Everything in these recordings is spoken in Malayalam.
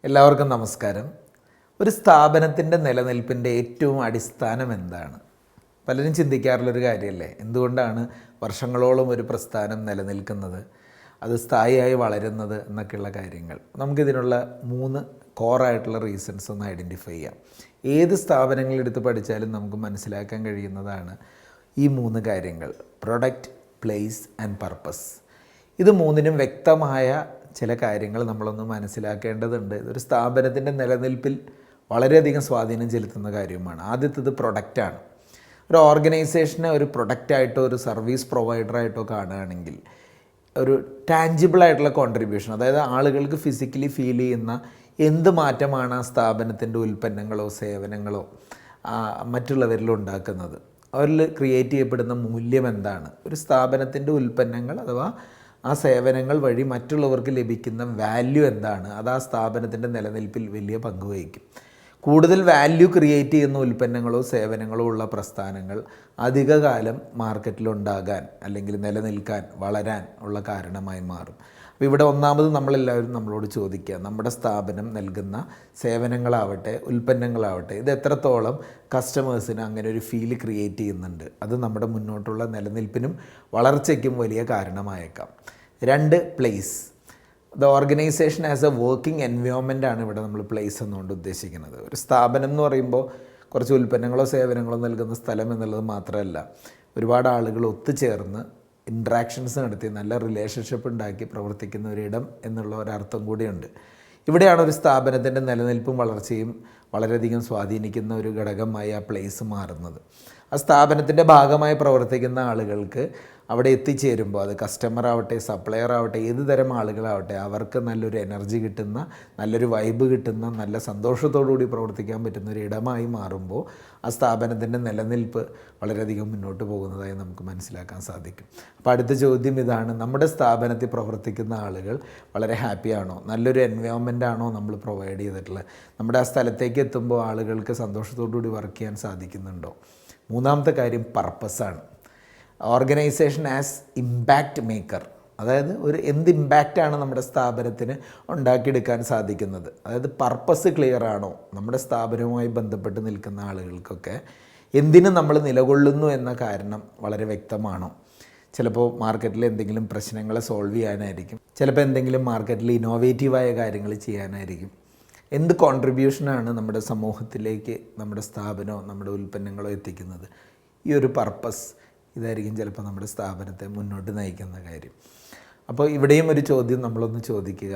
എല്ലാവർക്കും നമസ്കാരം. ഒരു സ്ഥാപനത്തിൻ്റെ നിലനിൽപ്പിൻ്റെ ഏറ്റവും അടിസ്ഥാനം എന്താണ്? പലരും ചിന്തിക്കാറുള്ളൊരു കാര്യമല്ലേ. എന്തുകൊണ്ടാണ് വർഷങ്ങളോളം ഒരു പ്രസ്ഥാനം നിലനിൽക്കുന്നത്, അത് സ്ഥായിയായി വളരുന്നത് എന്നൊക്കെയുള്ള കാര്യങ്ങൾ. നമുക്കിതിനുള്ള 3 കോറായിട്ടുള്ള റീസൺസ് ഒന്ന് ഐഡൻറ്റിഫൈ ചെയ്യാം. ഏത് സ്ഥാപനങ്ങളെടുത്ത് പഠിച്ചാലും നമുക്ക് മനസ്സിലാക്കാൻ കഴിയുന്നതാണ് ഈ 3 കാര്യങ്ങൾ: പ്രൊഡക്റ്റ്, പ്ലേസ് ആൻഡ് പർപ്പസ്. ഇത് 3നും വ്യക്തമായ ചില കാര്യങ്ങൾ നമ്മളൊന്ന് മനസ്സിലാക്കേണ്ടതുണ്ട്. ഇതൊരു സ്ഥാപനത്തിൻ്റെ നിലനിൽപ്പിൽ വളരെയധികം സ്വാധീനം ചെലുത്തുന്ന കാര്യമാണ്. ആദ്യത്തേത് പ്രൊഡക്റ്റാണ്. ഒരു ഓർഗനൈസേഷനെ ഒരു പ്രൊഡക്റ്റായിട്ടോ ഒരു സർവീസ് പ്രൊവൈഡറായിട്ടോ കാണുകയാണെങ്കിൽ ഒരു ടാഞ്ചിബിളായിട്ടുള്ള കോൺട്രിബ്യൂഷൻ, അതായത് ആളുകൾക്ക് ഫിസിക്കലി ഫീൽ ചെയ്യുന്ന എന്ത് മാറ്റമാണ് ആ സ്ഥാപനത്തിൻ്റെ ഉൽപ്പന്നങ്ങളോ സേവനങ്ങളോ മറ്റുള്ളവരിൽ ഉണ്ടാക്കുന്നത്, അവരിൽ ക്രിയേറ്റ് ചെയ്യപ്പെടുന്ന മൂല്യം എന്താണ്, ഒരു സ്ഥാപനത്തിൻ്റെ ഉൽപ്പന്നങ്ങൾ അഥവാ ആ സേവനങ്ങൾ വഴി മറ്റുള്ളവർക്ക് ലഭിക്കുന്ന വാല്യൂ എന്താണ്, അത് ആ സ്ഥാപനത്തിൻ്റെ നിലനിൽപ്പിൽ വലിയ പങ്ക് വഹിക്കും. കൂടുതൽ വാല്യൂ ക്രിയേറ്റ് ചെയ്യുന്ന ഉൽപ്പന്നങ്ങളോ സേവനങ്ങളോ ഉള്ള പ്രസ്ഥാനങ്ങൾ അധികകാലം മാർക്കറ്റിലുണ്ടാകാൻ അല്ലെങ്കിൽ നിലനിൽക്കാൻ, വളരാൻ ഉള്ള കാരണമായി മാറും. അപ്പോൾ ഇവിടെ ഒന്നാമത് നമ്മളെല്ലാവരും നമ്മളോട് ചോദിക്കുക, നമ്മുടെ സ്ഥാപനം നൽകുന്ന സേവനങ്ങളാവട്ടെ ഉൽപ്പന്നങ്ങളാവട്ടെ ഇത് എത്രത്തോളം കസ്റ്റമേഴ്സിന് അങ്ങനെ ഒരു ഫീൽ ക്രിയേറ്റ് ചെയ്യുന്നുണ്ട്, അത് നമ്മുടെ മുന്നോട്ടുള്ള നിലനിൽപ്പിനും വളർച്ചയ്ക്കും വലിയ കാരണമായേക്കാം. 2, place. The organisation as A working environment ആണ് ഇവിടെ നമ്മൾ പ്ലേസ് എന്നുകൊണ്ട് ഉദ്ദേശിക്കുന്നത്. ഒരു സ്ഥാപനം എന്ന് പറയുമ്പോൾ കുറച്ച് ഉൽപ്പന്നങ്ങളോ സേവനങ്ങളോ നൽകുന്ന സ്ഥലം എന്നുള്ളത് മാത്രമല്ല, ഒരുപാട് ആളുകൾ ഒത്തുചേർന്ന് ഇൻട്രാക്ഷൻസ് നടത്തി നല്ല റിലേഷൻഷിപ്പ് ഉണ്ടാക്കി പ്രവർത്തിക്കുന്ന ഒരിടം എന്നുള്ള ഒരർത്ഥം കൂടിയുണ്ട്. ഇവിടെയാണ് ഒരു സ്ഥാപനത്തിൻ്റെ നിലനിൽപ്പും വളർച്ചയും വളരെയധികം സ്വാധീനിക്കുന്ന ഒരു ഘടകമായി ആ പ്ലേസ് മാറുന്നത്. ആ സ്ഥാപനത്തിൻ്റെ ഭാഗമായി പ്രവർത്തിക്കുന്ന ആളുകൾക്ക് അവിടെ എത്തിച്ചേരുമ്പോൾ, അത് കസ്റ്റമർ ആവട്ടെ സപ്ലയർ ആവട്ടെ ഏത് തരം ആളുകളാവട്ടെ, അവർക്ക് നല്ലൊരു എനർജി കിട്ടുന്ന, നല്ലൊരു വൈബ് കിട്ടുന്ന, നല്ല സന്തോഷത്തോടുകൂടി പ്രവർത്തിക്കാൻ പറ്റുന്ന ഒരു ഇടമായി മാറുമ്പോൾ ആ സ്ഥാപനത്തിൻ്റെ നിലനിൽപ്പ് വളരെയധികം മുന്നോട്ട് പോകുന്നതായി നമുക്ക് മനസ്സിലാക്കാൻ സാധിക്കും. അപ്പോൾ അടുത്ത ചോദ്യം ഇതാണ്: നമ്മുടെ സ്ഥാപനത്തിൽ പ്രവർത്തിക്കുന്ന ആളുകൾ വളരെ ഹാപ്പിയാണോ, നല്ലൊരു എൻവയോൺമെൻ്റ് ആണോ നമ്മൾ പ്രൊവൈഡ് ചെയ്തിട്ടുള്ളത്, നമ്മുടെ ആ സ്ഥലത്തേക്ക് എത്തുമ്പോൾ ആളുകൾക്ക് സന്തോഷത്തോടുകൂടി വർക്ക് ചെയ്യാൻ സാധിക്കുന്നുണ്ടോ? 3ാമത്തെ കാര്യം പർപ്പസാണ്. ഓർഗനൈസേഷൻ ആസ് ഇമ്പാക്റ്റ് മേക്കർ, അതായത് എന്ത് ഇമ്പാക്റ്റാണ് നമ്മുടെ സ്ഥാപനത്തിന് ഉണ്ടാക്കിയെടുക്കാൻ സാധിക്കുന്നത്, അതായത് പർപ്പസ് ക്ലിയർ ആണോ, നമ്മുടെ സ്ഥാപനവുമായി ബന്ധപ്പെട്ട് നിൽക്കുന്ന ആളുകൾക്കൊക്കെ എന്തിന് നമ്മൾ നിലകൊള്ളുന്നു എന്ന കാരണം വളരെ വ്യക്തമാണോ? ചിലപ്പോൾ മാർക്കറ്റിൽ എന്തെങ്കിലും പ്രശ്നങ്ങളെ സോൾവ് ചെയ്യാനായിരിക്കും, ചിലപ്പോൾ എന്തെങ്കിലും മാർക്കറ്റിൽ ഇന്നോവേറ്റീവായ കാര്യങ്ങൾ ചെയ്യാനായിരിക്കും. എന്ത് കോൺട്രിബ്യൂഷനാണ് നമ്മുടെ സമൂഹത്തിലേക്ക് നമ്മുടെ സ്ഥാപനമോ നമ്മുടെ ഉൽപ്പന്നങ്ങളോ എത്തിക്കുന്നത്? ഈ ഒരു പർപ്പസ് ഇതായിരിക്കും ചിലപ്പോൾ നമ്മുടെ സ്ഥാപനത്തെ മുന്നോട്ട് നയിക്കുന്ന കാര്യം. അപ്പോൾ ഇവിടെയും ഒരു ചോദ്യം നമ്മളൊന്ന് ചോദിക്കുക.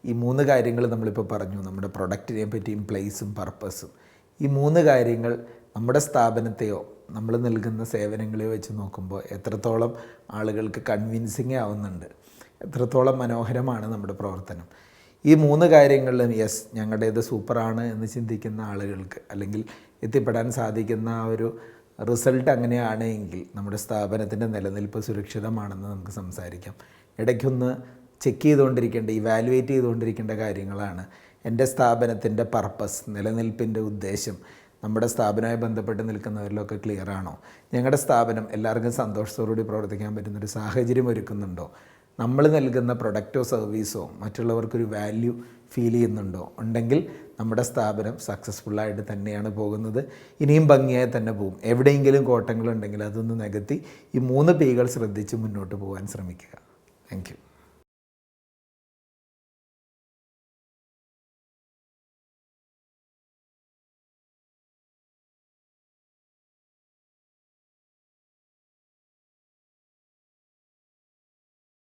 ഈ 3 കാര്യങ്ങൾ നമ്മളിപ്പോൾ പറഞ്ഞു, നമ്മുടെ പ്രൊഡക്റ്റിനെ പറ്റിയും പ്ലേസും പർപ്പസും. ഈ 3 കാര്യങ്ങൾ നമ്മുടെ സ്ഥാപനത്തെയോ നമ്മൾ നൽകുന്ന സേവനങ്ങളെയോ വെച്ച് നോക്കുമ്പോൾ എത്രത്തോളം ആളുകൾക്ക് കൺവിൻസിങ് ആവുന്നുണ്ട്, എത്രത്തോളം മനോഹരമാണ് നമ്മുടെ പ്രവർത്തനം. ഈ 3 കാര്യങ്ങളിലും യെസ് ഞങ്ങളുടേത് സൂപ്പറാണ് എന്ന് ചിന്തിക്കുന്ന ആളുകൾക്ക് അല്ലെങ്കിൽ എത്തിപ്പെടാൻ സാധിക്കുന്ന ആ ഒരു റിസൾട്ട് അങ്ങനെയാണ് എങ്കിൽ നമ്മുടെ സ്ഥാപനത്തിൻ്റെ നിലനിൽപ്പ് സുരക്ഷിതമാണെന്ന് നമുക്ക് സംസാരിക്കാം. ഇടയ്ക്കൊന്ന് ചെക്ക് ചെയ്തുകൊണ്ടിരിക്കേണ്ട, ഇവാലുവേറ്റ് ചെയ്തുകൊണ്ടിരിക്കേണ്ട കാര്യങ്ങളാണ് എൻ്റെ സ്ഥാപനത്തിൻ്റെ പർപ്പസ്, നിലനിൽപ്പിൻ്റെ ഉദ്ദേശം നമ്മുടെ സ്ഥാപനവുമായി ബന്ധപ്പെട്ട് നിൽക്കുന്നവരിലൊക്കെ ക്ലിയർ ആണോ? ഞങ്ങളുടെ സ്ഥാപനം എല്ലാവർക്കും സന്തോഷത്തോടുകൂടി പ്രവർത്തിക്കാൻ പറ്റുന്നൊരു സാഹചര്യം ഒരുക്കുന്നുണ്ടോ? നമ്മൾ നൽകുന്ന പ്രൊഡക്റ്റോ സർവീസോ മറ്റുള്ളവർക്കൊരു വാല്യൂ ഫീൽ ചെയ്യുന്നുണ്ടോ? ഉണ്ടെങ്കിൽ നമ്മുടെ സ്ഥാപനം സക്സസ്ഫുള്ളായിട്ട് തന്നെയാണ് പോകുന്നത്, ഇനിയും ഭംഗിയായി തന്നെ പോകും. എവിടെയെങ്കിലും കോട്ടങ്ങളുണ്ടെങ്കിൽ അതൊന്ന് നികത്തി ഈ 3 Pകൾ ശ്രദ്ധിച്ച് മുന്നോട്ട് പോകാൻ ശ്രമിക്കുക. Thank you.